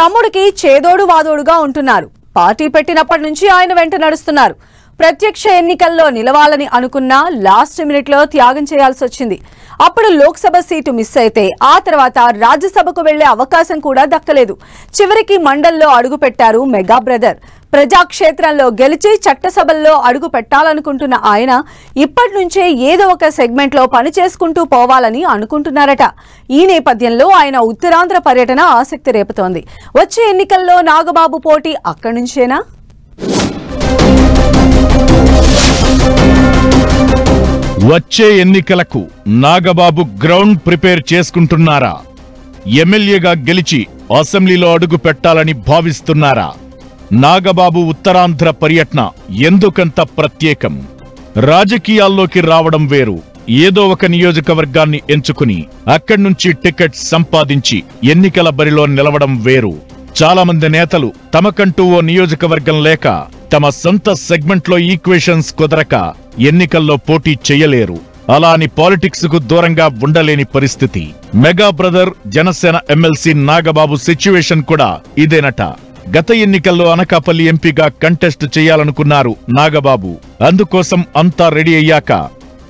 తమ్ముడికి చేదోడు వాదోడుగా ఉంటున్నారు. పార్టీ పెట్టినప్పటి నుంచి ఆయన వెంట నడుస్తున్నారు. ప్రత్యక్ష ఎన్నికల్లో నిలవాలని అనుకున్నా లాస్ట్ మినిట్లో త్యాగం చేయాల్సి వచ్చింది. అప్పుడు లోక్సభ సీటు మిస్ అయితే ఆ తర్వాత రాజ్యసభకు వెళ్లే అవకాశం కూడా దక్కలేదు. చివరికి మండల్లో అడుగు పెట్టారు మెగా బ్రదర్. ప్రజాక్షేత్రంలో గెలిచి చట్టసభల్లో అడుగు పెట్టాలనుకుంటున్న ఆయన ఇప్పటి నుంచే ఏదో ఒక సెగ్మెంట్ లో పని చేసుకుంటూ పోవాలని అనుకుంటున్నారట. ఈ నేపథ్యంలో ఆయన ఉత్తరాంధ్ర పర్యటన ఆసక్తి రేపుతోంది. వచ్చే ఎన్నికల్లో నాగబాబు పోటీ అక్కడి నుంచేనా? వచ్చే ఎన్నికలకు నాగబాబు గ్రౌండ్ ప్రిపేర్ చేసుకుంటున్నారా? ఎమ్మెల్యేగా గెలిచి అసెంబ్లీలో అడుగు పెట్టాలని భావిస్తున్నారా? నాగబాబు ఉత్తరాంధ్ర పర్యటన ఎందుకంత ప్రత్యేకం? రాజకీయాల్లోకి రావడం వేరు, ఏదో ఒక నియోజకవర్గాన్ని ఎంచుకుని అక్కడి నుంచి టికెట్ సంపాదించి ఎన్నికల బరిలో నిలవడం వేరు. చాలా మంది నేతలు తమకంటూ ఓ నియోజకవర్గం లేక తమ సొంత సెగ్మెంట్లో ఈక్వేషన్స్ కుదరక ఎన్నికల్లో పోటీ చేయలేరు. అలా అని పాలిటిక్స్ కు దూరంగా ఉండలేని పరిస్థితి. Mega brother Janasena MLC Nagababu situation కూడా ఇదేనట. గత ఎన్నికల్లో అనకాపల్లి ఎంపీగా కంటెస్ట్ చేయాలనుకున్నారు నాగబాబు. అందుకోసం అంతా రెడీ అయ్యాక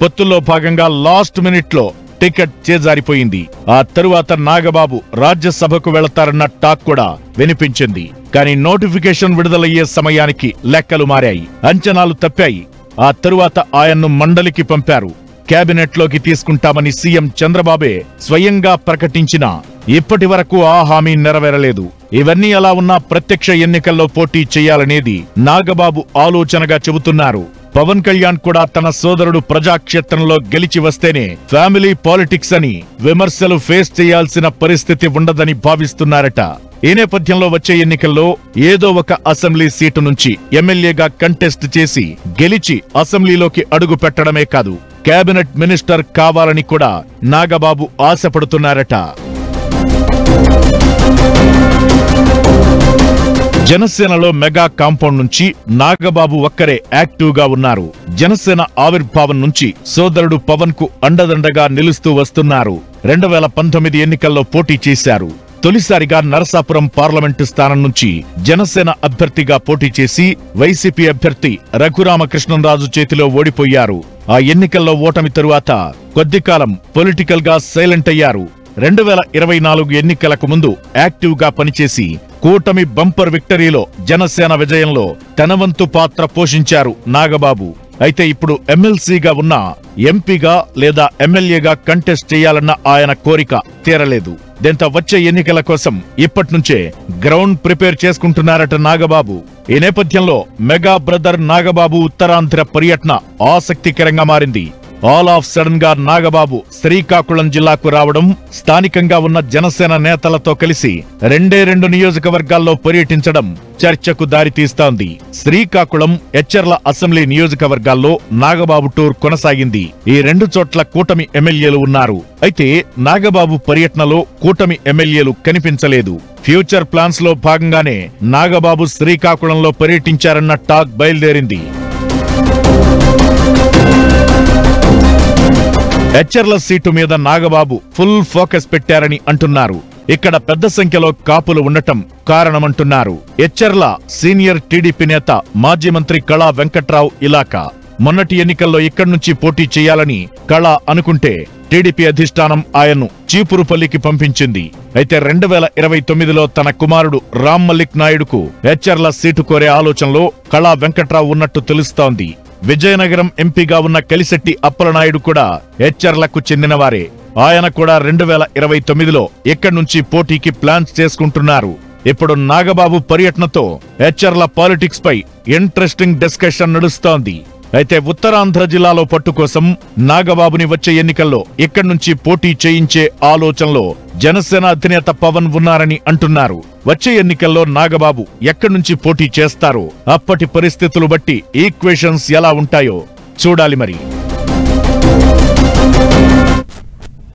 పొత్తుల్లో భాగంగా లాస్ట్ మినిట్ లో టికెట్ చేజారిపోయింది. ఆ తరువాత నాగబాబు రాజ్యసభకు వెళతారన్న టాక్ కూడా వినిపించింది. కానీ నోటిఫికేషన్ విడుదలయ్యే సమయానికి లెక్కలు మారాయి, అంచనాలు తప్పాయి. ఆ తరువాత ఆయన్ను మండలికి పంపారు. కేబినెట్ లోకి తీసుకుంటామని సీఎం చంద్రబాబే స్వయంగా ప్రకటించినా ఇప్పటి వరకు ఆ హామీ నెరవేరలేదు. ఇవన్నీ అలా ఉన్నా ప్రత్యక్ష ఎన్నికల్లో పోటీ చేయాలనేది నాగబాబు ఆలోచనగా చెబుతున్నారు. పవన్ కళ్యాణ్ కూడా తన సోదరుడు ప్రజాక్షేత్రంలో గెలిచి వస్తేనే ఫ్యామిలీ పాలిటిక్స్ అని విమర్శలు ఫేస్ చేయాల్సిన పరిస్థితి ఉండదని భావిస్తున్నారట. ఈ నేపథ్యంలో వచ్చే ఎన్నికల్లో ఏదో ఒక అసెంబ్లీ సీటు నుంచి ఎమ్మెల్యేగా కంటెస్ట్ చేసి గెలిచి అసెంబ్లీలోకి అడుగు పెట్టడమే కాదు, కేబినెట్ మినిస్టర్ కావాలని కూడా నాగబాబు ఆశపడుతున్నారట. జనసేనలో మెగా కాంపౌండ్ నుంచి నాగబాబు ఒక్కరే యాక్టివ్ గా ఉన్నారు. జనసేన ఆవిర్భావం నుంచి సోదరుడు పవన్ కు అండదండగా నిలుస్తూ వస్తున్నారు. 2019 ఎన్నికల్లో పోటీ చేశారు. తొలిసారిగా నరసాపురం పార్లమెంటు స్థానం నుంచి జనసేన అభ్యర్థిగా పోటీ చేసి వైసీపీ అభ్యర్థి రఘురామకృష్ణంరాజు చేతిలో ఓడిపోయారు. ఆ ఎన్నికల్లో ఓటమి తరువాత కొద్దికాలం పొలిటికల్ గా సైలెంట్ అయ్యారు. 2024 ఎన్నికలకు ముందు యాక్టివ్ గా పనిచేసి కూటమి బంపర్ విక్టరీలో జనసేన విజయంలో తన వంతు పాత్ర పోషించారు నాగబాబు. అయితే ఇప్పుడు ఎమ్మెల్సీగా ఉన్న ఎంపీగా లేదా ఎమ్మెల్యేగా కంటెస్ట్ చేయాలన్న ఆయన కోరిక తీరలేదు. దీంతో వచ్చే ఎన్నికల కోసం ఇప్పటినుంచే గ్రౌండ్ ప్రిపేర్ చేసుకుంటున్నారట నాగబాబు. ఈ నేపథ్యంలో మెగా బ్రదర్ నాగబాబు ఉత్తరాంధ్ర పర్యటన ఆసక్తికరంగా మారింది. ఆల్ ఆఫ్ సడన్ గా నాగబాబు శ్రీకాకుళం జిల్లాకు రావడం, స్థానికంగా ఉన్న జనసేన నేతలతో కలిసి 2 నియోజకవర్గాల్లో పర్యటించడం చర్చకు దారితీస్తోంది. శ్రీకాకుళం, ఎచ్చెర్ల అసెంబ్లీ నియోజకవర్గాల్లో నాగబాబు టూర్ కొనసాగింది. ఈ 2 చోట్ల కూటమి ఎమ్మెల్యేలు ఉన్నారు. అయితే నాగబాబు పర్యటనలో కూటమి ఎమ్మెల్యేలు కనిపించలేదు. ఫ్యూచర్ ప్లాన్స్ లో భాగంగానే నాగబాబు శ్రీకాకుళంలో పర్యటించారన్న టాక్ బయలుదేరింది. ఎచ్చెర్ల సీటు మీద నాగబాబు ఫుల్ ఫోకస్ పెట్టారని అంటున్నారు. ఇక్కడ పెద్ద సంఖ్యలో కాపులు ఉండటం కారణమంటున్నారు. ఎచ్చెర్ల సీనియర్ టీడీపీ నేత మాజీ మంత్రి కళా వెంకట్రావు ఇలాకా. మొన్నటి ఎన్నికల్లో ఇక్కడి నుంచి పోటీ చేయాలని కళా అనుకుంటే టీడీపీ అధిష్టానం ఆయన్ను చీపురుపల్లికి పంపించింది. అయితే 2029లో తన కుమారుడు రామ్ మల్లిక్ నాయుడుకు ఎచ్చెర్ల సీటు కోరే ఆలోచనలో కళా వెంకట్రావు ఉన్నట్టు తెలుస్తోంది. విజయనగరం ఎంపీగా ఉన్న కలిశెట్టి అప్పలనాయుడు కూడా ఎచ్చెర్లకు చెందినవారే. ఆయన కూడా 2029లో ఇక్కడి నుంచి పోటీకి ప్లాన్స్ చేసుకుంటున్నారు. ఇప్పుడు నాగబాబు పర్యటనతో ఎచ్చెర్ల పాలిటిక్స్ పై ఇంట్రెస్టింగ్ డిస్కషన్ నడుస్తోంది. అయితే ఉత్తరాంధ్ర జిల్లాలో పట్టు కోసం నాగబాబుని వచ్చే ఎన్నికల్లో ఇక్కడి నుంచి పోటీ చేయించే ఆలోచనలో జనసేన అధినేత పవన్ ఉన్నారని అంటున్నారు. వచ్చే ఎన్నికల్లో నాగబాబు ఎక్కడి నుంచి పోటీ చేస్తారో అప్పటి పరిస్థితులు బట్టి ఈక్వేషన్స్ ఎలా ఉంటాయో చూడాలి మరి.